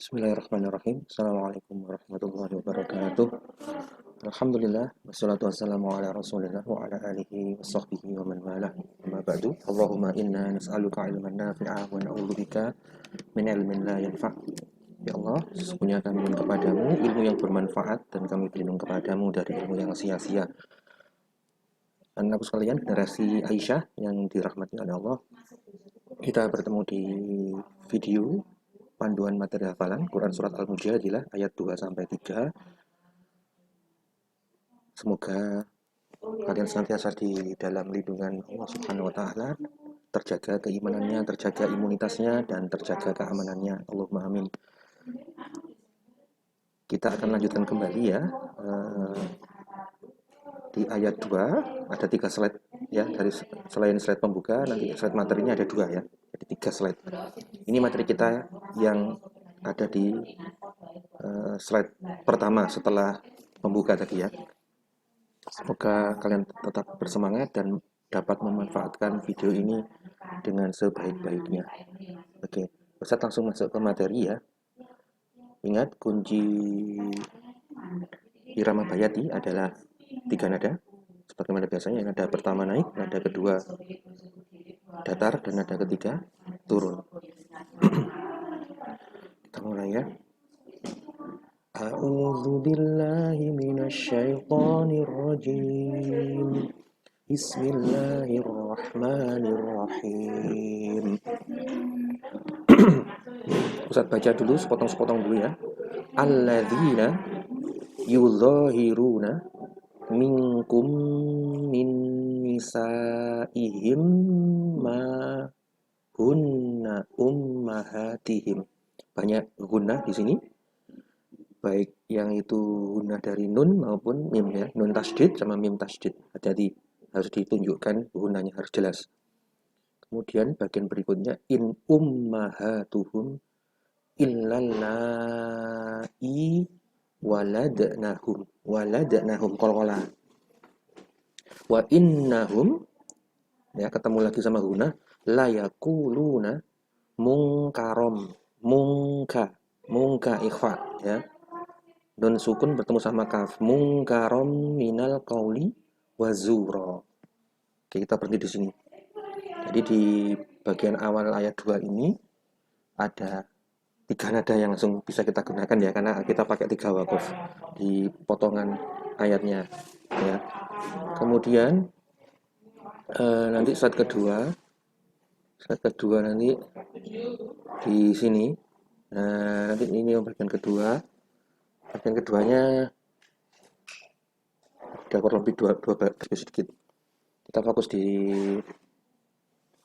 Bismillahirrahmanirrahim. Assalamualaikum warahmatullahi wabarakatuh. Alhamdulillah wassalatu wassalamu ala Rasulillah wa ala alihi washabbihi wa man walah. Amma ba'du. Allahumma inna nas'aluka ilman nafi'a wa na'udzubika min ilmin la yanfa'. Ya Allah, sesungguhnya kami mohon kepadamu ilmu yang bermanfaat dan kami berlindung kepadamu dari ilmu yang sia-sia. Anak sekalian, generasi Aisyah yang dirahmati oleh Allah, kita bertemu di video panduan materi hafalan Quran Surat Al-Mujadilah ayat 2 sampai 3. Semoga kalian senantiasa di dalam lindungan Allah Subhanahu wa taala, terjaga keimanannya, terjaga imunitasnya dan terjaga keamanannya. Allahumma amin. Kita akan lanjutkan kembali ya. Di ayat 2 ada 3 slide ya, dari selain slide pembuka nanti slide materinya ada 2 ya. Jadi 3 slide. Ini materi kita yang ada di slide pertama setelah pembuka tadi ya. Semoga kalian tetap bersemangat dan dapat memanfaatkan video ini dengan sebaik-baiknya. Oke, Ustaz langsung masuk ke materi ya. Ingat, kunci irama bayati adalah 3 nada. Sebagaimana biasanya, nada pertama naik, nada kedua datar, dan nada ketiga turun. Kita mulai ya. A'udzu billahi minasyaitonir rajim. Bismillahirrahmanirrahim. Ustaz baca dulu sepotong-sepotong dulu ya. Alladzina yudhahiruna minkum min nisaihim ma hunna ummahatihim. Banyak gunnah di sini. Baik yang itu gunnah dari nun maupun mim ya. Nun tasydid sama mim tasydid. Hati-hati, harus ditunjukkan gunnahnya harus jelas. Kemudian bagian berikutnya in ummahatuhum illallai waladnahum qalqala wa innahum ya, ketemu lagi sama guna la yaquluna mungka ikhfa ya, nun sukun bertemu sama kaf, mungkarom minal qauli wazura. Oke, kita berhenti di sini. Jadi di bagian awal ayat 2 ini ada 3 nada yang langsung bisa kita gunakan ya, karena kita pakai 3 wakuf di potongan ayatnya ya. Kemudian nanti slide kedua nanti di sini. Nah, nanti ini bagian kedua. Bagian keduanya ada kurang lebih dua sedikit. Kita fokus di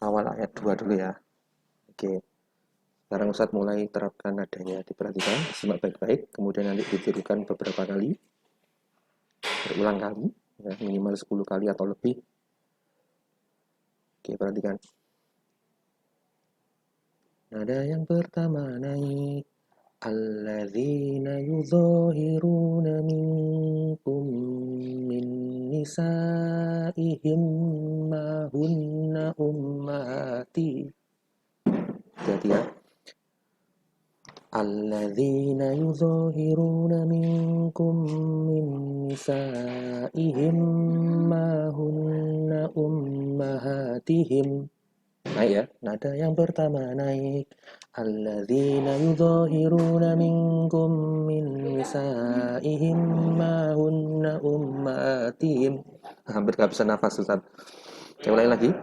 awal ayat 2 dulu ya. Oke. Sekarang Ustadz mulai terapkan nadanya, diperhatikan, simak baik-baik, kemudian nanti ditirukan beberapa kali, berulang kali, ya, minimal 10 kali atau lebih. Oke, perhatikan. Nada yang pertama naik. Alladzina yudhahiruna minkum min nisaihim ma hunna ummati. Jadi ya. Alladzina yudhahiruna minkum min nisaihim ma hunna ummahatihim. Naik ya, nada yang pertama naik. Alladzina yudhahiruna minkum min nisaihim ma hunna ummatihim. Hampir gak bisa nafas Ustaz. Saya ulangi lagi.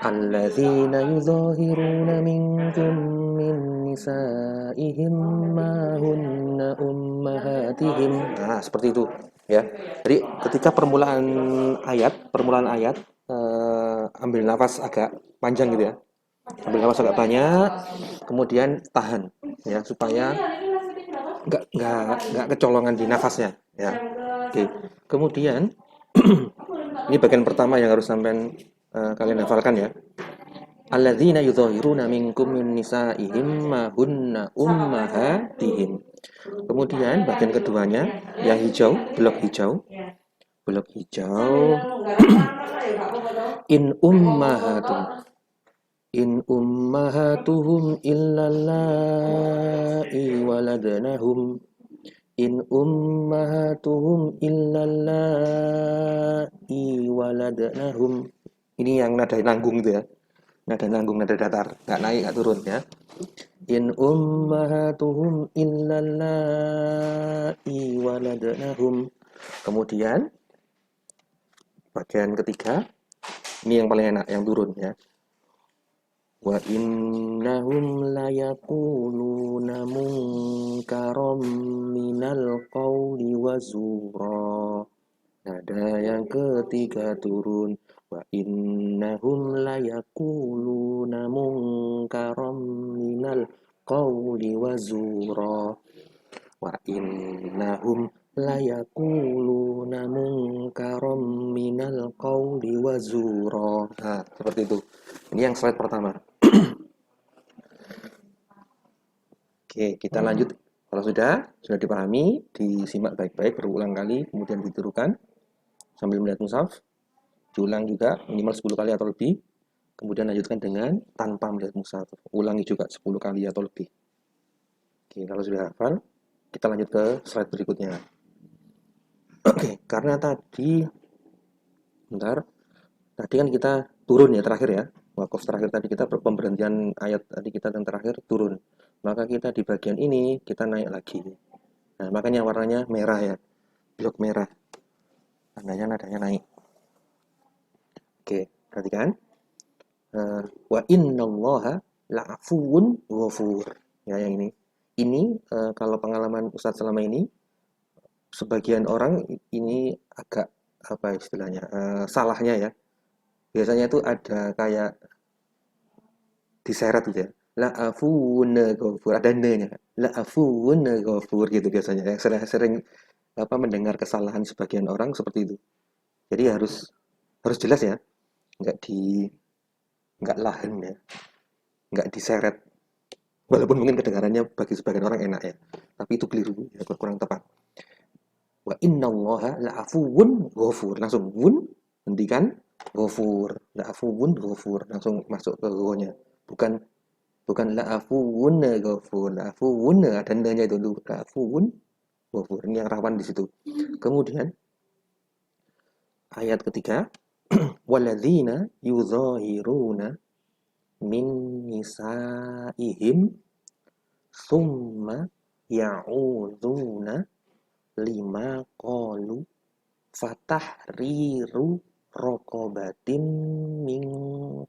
Alladzina yudhahiruna minkum min nisaihim ma hunna ummatihim. Nah, seperti itu ya. Jadi ketika permulaan ayat ambil nafas agak panjang gitu ya. Ambil nafas agak banyak, kemudian tahan ya, supaya nggak kecolongan di nafasnya ya. Oke. Kemudian ini bagian pertama yang harus sampai kalian hafalkan ya. Alladzina yudhahiruna minkum min nisaihim ma hunna ummahatihim. Kemudian bagian keduanya yang hijau, blok hijau. In ummahatun. In ummahatuhum illallai waladnahum. In ummahatuhum illallai waladnahum. Ini yang nada nanggung itu ya. Nada nanggung, nada datar. Nggak naik, nggak turun ya. In ummahatuhum illallai waladnahum. Kemudian bagian ketiga, ini yang paling enak, yang turun ya. Wa innahum layaquluna munkaram minal qawli wa zura. Nada yang ketiga turun. Wa innahum layaquluna munkaram minal qawli wa zura. Wa innahum layaquluna munkaram minal qawli wa zura. Nah, seperti itu. Ini yang slide pertama. Oke, kita lanjut. Kalau sudah dipahami, disimak baik-baik berulang kali, kemudian ditirukan sambil melihat mushaf. Diulang juga minimal 10 kali atau lebih. Kemudian lanjutkan dengan tanpa melihat mushaf. Ulangi juga 10 kali atau lebih. Oke, kalau sudah hafal, kita lanjut ke slide berikutnya. Oke, karena tadi kan kita turun ya terakhir ya. Wakaf terakhir tadi kita pemberhentian ayat tadi kita yang terakhir turun. Maka kita di bagian ini kita naik lagi. Nah, makanya warnanya merah ya. Blok merah. Nadanya naik. Oke, perhatikan. Wa innallaha la'afuwun ghafur. Ya, yang ini. Ini kalau pengalaman Ustadz selama ini, sebagian orang ini agak apa istilahnya salahnya ya. Biasanya itu ada kayak diseret gitu ya. La'afuwun ghafur, ada ne-nya. La'afuwun ghafur gitu biasanya. Yang sering apa mendengar kesalahan sebagian orang seperti itu. Jadi harus jelas ya, nggak di nggak lahan ya, nggak diseret. Walaupun mungkin kedengarannya bagi sebagian orang enak ya, tapi itu keliru ya, kurang tepat. Wa innallaha la'afuwun ghafur. Langsung wun hentikan, ghafur. La'afuwun ghafur. Langsung masuk ke go-nya. Bukan la'afuwun ghafur. La'afuwun ada nya itu dulu. La'afuwun ghafur. Ini yang rawan di situ. Kemudian ayat ketiga, walladzina yuzahiruna min nisaihim summa ya'udzuna lima qalu fatahriru raqabatin min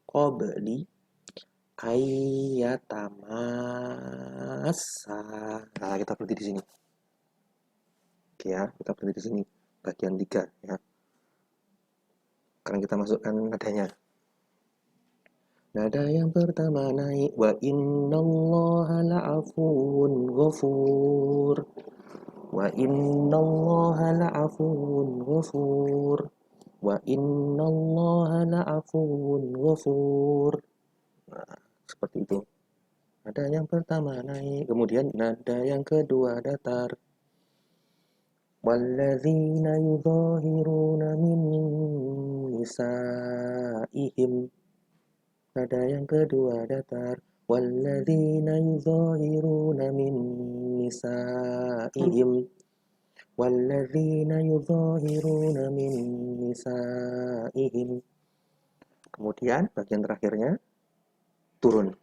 qabli ayyatamassa. Nah, kita berhenti di sini. Oke ya, kita berhenti di sini. Bagian 3 ya. Sekarang kita masukkan nadanya. Nada yang pertama naik. Wa innallaha la'afuwun ghafur. Wa innallaha la'afuwun ghafur. Wa innallaha la'afuwun ghafur. Nah, seperti itu. Nada yang pertama naik. Kemudian nada yang kedua datar. Walladzina yudhahiruna min nisaihim. Nada yang kedua datar. Walladzina yuzahiruna min nisaihim. Walladzina yuzahiruna min nisaihim. Kemudian bagian terakhirnya turun.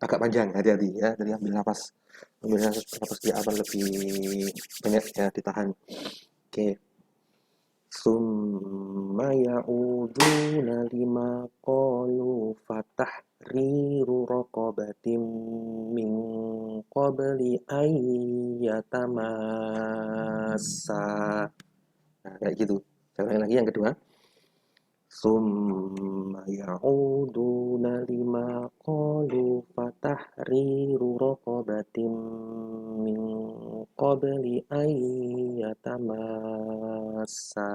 Agak panjang, hati-hati ya. Jadi ambil nafas. Ambil nafas di awal lebih banyak ya, ditahan. Oke. Summa ya'uduna lima qalu fatahriru raqabatin min qabli ayyatamassa. Nah, kayak gitu. Saya ulangi lagi yang kedua. Summa ya'uduna lima qalu fatahriru raqabatin min qabli ayyatamassa.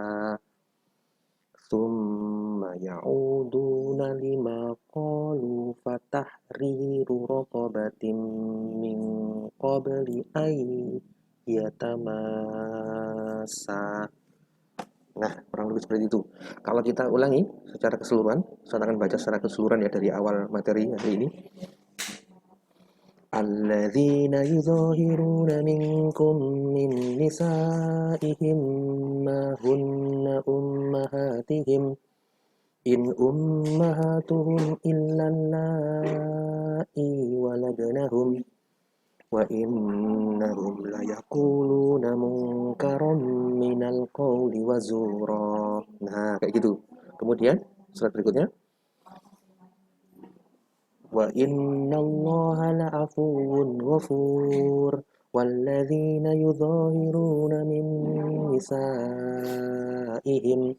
Summa ya'uduna lima qalu fatahriru raqabatin min qabli ayyatamassa. Nah, kurang lebih seperti itu. Kalau kita ulangi secara keseluruhan, saya akan baca secara keseluruhan ya dari awal materi hari ini. الذين يظاهرون منكم من نسائهم ما هن أمهاتهم إن أمهاتهم إلا اللائي ولدنهم وإنهم ليقولون منكرا من القول وزورا. Nah, kayak gitu. Kemudian surat berikutnya, wa innallaha la'afuwun ghafur walladzina yudhahiruna min nisaihim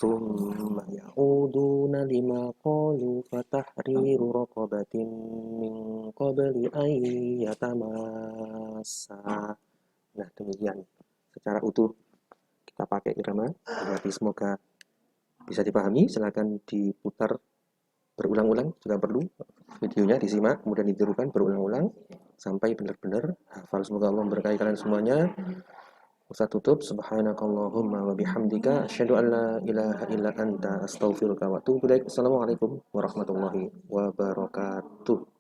thumma ya'uduna lima qalu fatahriru raqabatin min qabli an yatamassa. Nah, demikian secara utuh kita pakai irama. Berarti semoga bisa dipahami. Silakan diputar berulang-ulang jika perlu, videonya disimak kemudian ditirukan berulang-ulang sampai benar-benar hafal. Semoga Allah memberkahi kalian semuanya. Ustaz tutup, subhanakallahumma wa bihamdika asyhadu an la ilaha illa anta astaghfiruka wa atubu ilaik. Assalamualaikum warahmatullahi wabarakatuh.